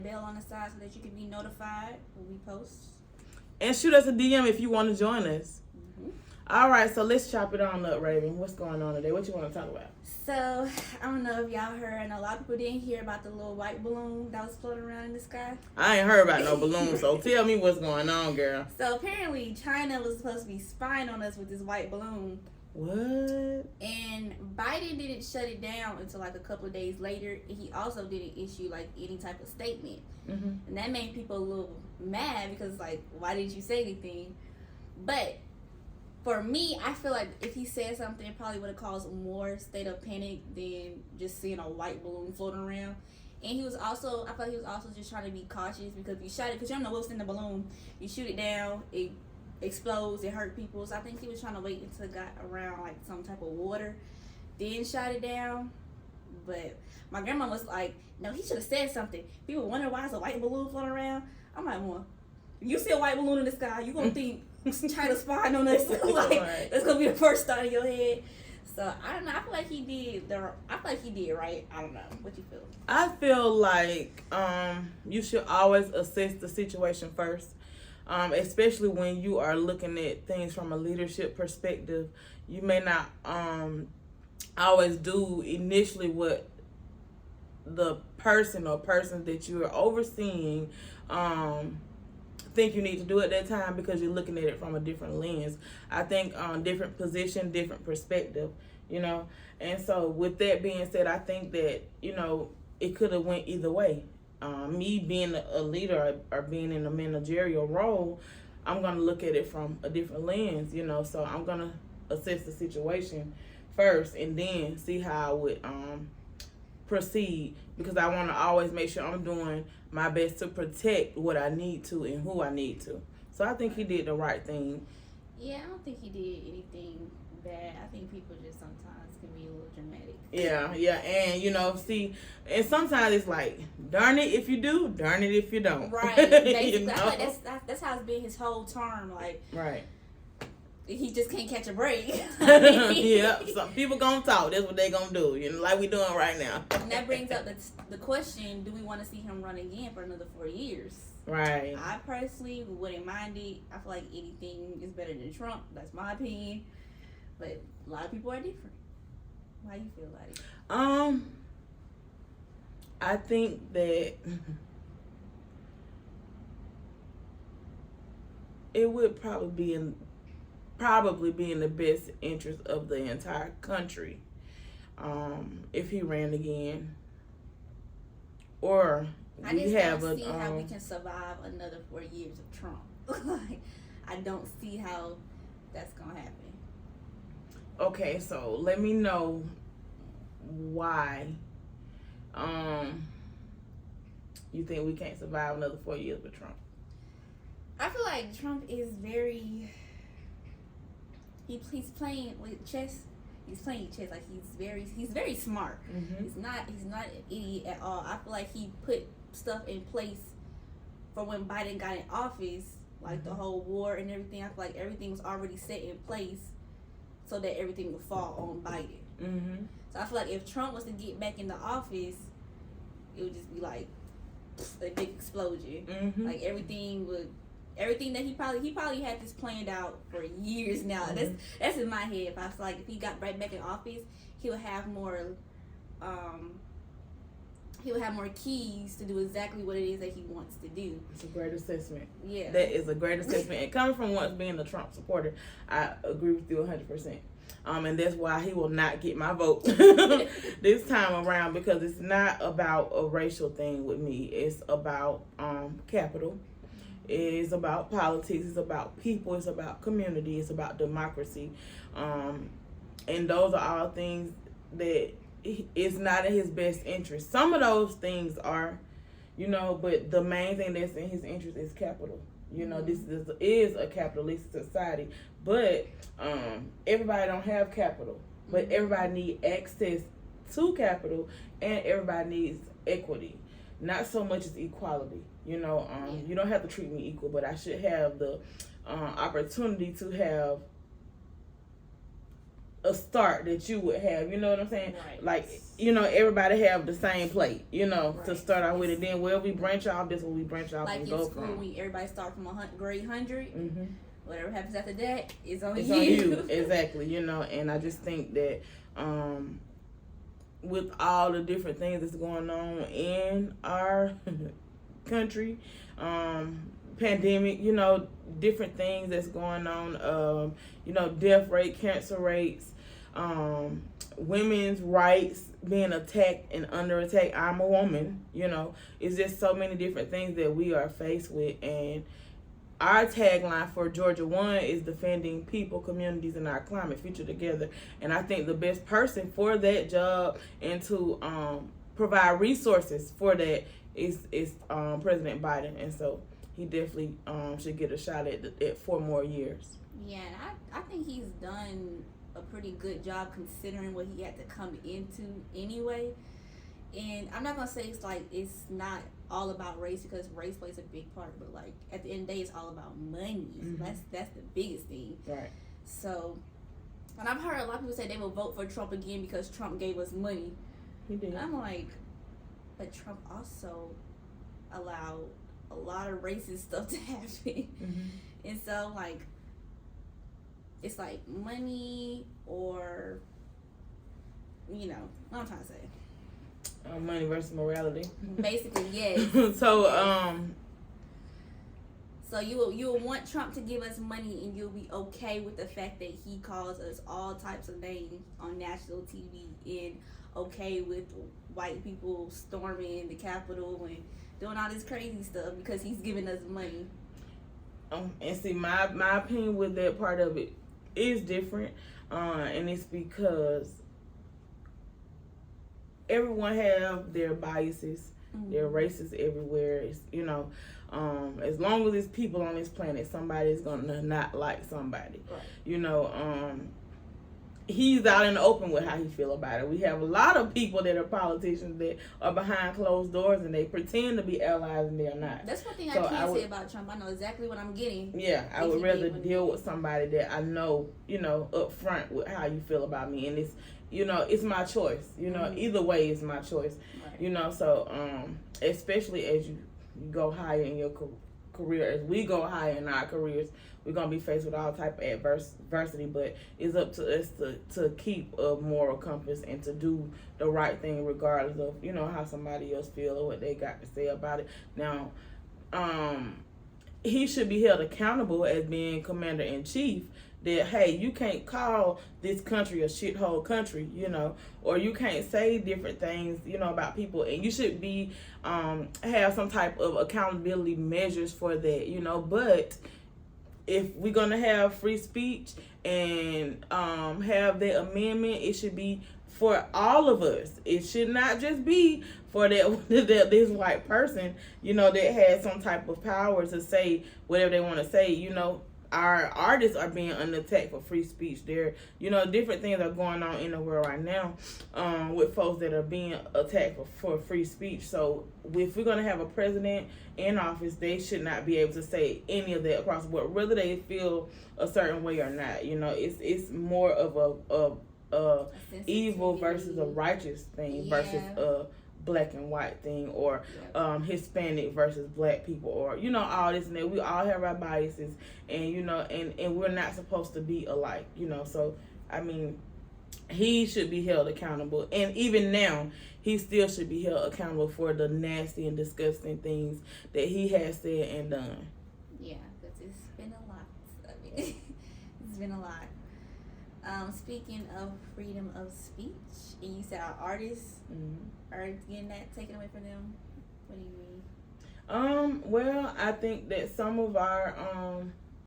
bell on the side so that you can be notified when we post. And shoot us a DM if you want to join us. Mm-hmm. All right, so let's chop it on up, Raven. What's going on today? What you want to talk about? So, I don't know if y'all heard, and a lot of people didn't hear about the little white balloon that was floating around in the sky. I ain't heard about no balloons, so tell me what's going on, girl. So, apparently, China was supposed to be spying on us with this white balloon. What? And Biden didn't shut it down until like a couple of days later. And he also didn't issue like any type of statement. Mm-hmm. And that made people a little mad because, like, why didn't you say anything? But for me, I feel like if he said something, it probably would have caused more state of panic than just seeing a white balloon floating around. And he was also, I feel like he was also just trying to be cautious because if you shot it, because you don't know what's in the balloon, you shoot it down, it explodes, it hurt people. So I think he was trying to wait until it got around like some type of water, then shot it down. But my grandma was like, no, he should have said something. People wonder why it's a white balloon floating around. I'm like, well, if you see a white balloon in the sky, you gonna think China spying on us. Like, that's gonna be the first thought in your head. So I don't know. I feel like he did right. I don't know. What you feel? I feel like you should always assess the situation first, especially when you are looking at things from a leadership perspective. You may not always do initially what the person or persons that you are overseeing think you need to do at that time because you're looking at it from a different lens. I think different position, different perspective, you know. And so with that being said, I think that, you know, it could have went either way. Me being a leader or being in a managerial role, I'm going to look at it from a different lens, you know. So I'm going to assess the situation first and then see how I would proceed, because I want to always make sure I'm doing my best to protect what I need to and who I need to. So I think he did the right thing. Yeah, I don't think he did anything bad. I think people just sometimes can be a little dramatic. Yeah, and you know, see, and sometimes it's like, darn it if you do, darn it if you don't. Right. Basically, You know? I feel like that's how it's been his whole term. Like, right. He just can't catch a break. Yeah, some people gonna talk. That's what they gonna do. You know, like we doing right now. And that brings up the question: do we want to see him run again for another 4 years? Right. I personally wouldn't mind it. I feel like anything is better than Trump. That's my opinion. But a lot of people are different. How you feel about it? I think that it would probably be in the best interest of the entire country if he ran again, or I just don't see how we can survive another 4 years of Trump. Like, I don't see how that's gonna happen. Okay, so let me know why you think we can't survive another 4 years with Trump. I feel like Trump is very. He's playing with chess. He's playing chess. Like he's very smart. Mm-hmm. He's not an idiot at all. I feel like he put stuff in place for when Biden got in office, like mm-hmm. the whole war and everything. I feel like everything was already set in place so that everything would fall on Biden. Mm-hmm. So I feel like if Trump was to get back into office, it would just be like a big explosion. Mm-hmm. Like everything that he probably had this planned out for years now. Mm-hmm. That's in my head. I feel like if he got right back in office, he would have more keys to do exactly what it is that he wants to do. It's a great assessment. Yeah, that is a great assessment. And coming from once being a Trump supporter, I agree with you 100%. And that's why he will not get my vote this time around, because it's not about a racial thing with me. It's about capital. It's about politics. It's about people. It's about community. It's about democracy. And those are all things that is not in his best interest. Some of those things are, you know, but the main thing that's in his interest is capital. You know, this is a capitalistic society, but everybody don't have capital, but everybody needs access to capital, and everybody needs equity. Not so much as equality. You know, you don't have to treat me equal, but I should have the opportunity to have a start that you would have. You know what I'm saying? Right. Like, you know, everybody have the same plate, you know, to Right. start out with it. Then where we branch off, this is where we branch off Like and in go school, from. everybody start from grade 100. Mm-hmm. Whatever happens after that is on It's you. on you, exactly. You know, and I just think that with all the different things that's going on in our country, pandemic, you know, different things that's going on, you know, death rate, cancer rates, women's rights being attacked and under attack. I'm a woman, you know. It's just so many different things that we are faced with, and our tagline for GEORGIAWAND is defending people, communities, and our climate, future together. And I think the best person for that job and to provide resources for that is President Biden. And so he definitely should get a shot at 4 more years. Yeah, and I think he's done a pretty good job considering what he had to come into anyway. And I'm not gonna say it's not all about race, because race plays a big part, but like at the end of the day, it's all about money. Mm-hmm. That's the biggest thing. Right. So, and I've heard a lot of people say they will vote for Trump again because Trump gave us money. He did. And I'm like, but Trump also allowed a lot of racist stuff to happen. Mm-hmm. And so like, it's like money or, you know, what I'm trying to say. Money versus morality. Basically, yes. So, So you will want Trump to give us money, and you'll be okay with the fact that he calls us all types of names on national TV, and okay with white people storming the Capitol and doing all this crazy stuff because he's giving us money. And see, my opinion with that part of it is different, and it's because everyone have their biases, Mm-hmm. their races everywhere. It's, you know, as long as there's people on this planet, somebody's gonna not like somebody. Right. You know, he's out in the open with how he feel about it. We have a lot of people that are politicians that are behind closed doors and they pretend to be allies and they're not. That's one thing So I can I would- say about Trump. I know exactly what I'm getting. Yeah, I If would he rather did what he deal did. with somebody that I know, you know, up front with how you feel about me. And it's, you know, it's my choice. You know, Mhm. either way is my choice. Right. You know, so especially as you go higher in your career, as we go higher in our careers, we're going to be faced with all type of adversity, but it's up to us to keep a moral compass and to do the right thing regardless of, you know, how somebody else feel or what they got to say about it. Now, he should be held accountable as being commander-in-chief, that, hey, you can't call this country a shithole country, you know, or you can't say different things, you know, about people, and you should be have some type of accountability measures for that, you know. But if we're gonna have free speech and have that amendment, it should be for all of us. It should not just be for that this white person, you know, that has some type of power to say whatever they want to say, you know. Our artists are being under attack for free speech. There, you know, different things are going on in the world right now with folks that are being attacked for free speech. So if we're going to have a president in office, they should not be able to say any of that across the board, whether they feel a certain way or not. You know, it's more of a evil versus a righteous thing versus a black and white thing, or Hispanic versus black people, or, you know, all this and that. We all have our biases, and, you know, and we're not supposed to be alike, you know. So I mean, he should be held accountable, and even now he still should be held accountable for the nasty and disgusting things that he has said and done. Yeah, because it's been a lot. I mean, it's been a lot. Speaking of freedom of speech, and you said our artists are getting that taken away from them. What do you mean? Well, I think that some of our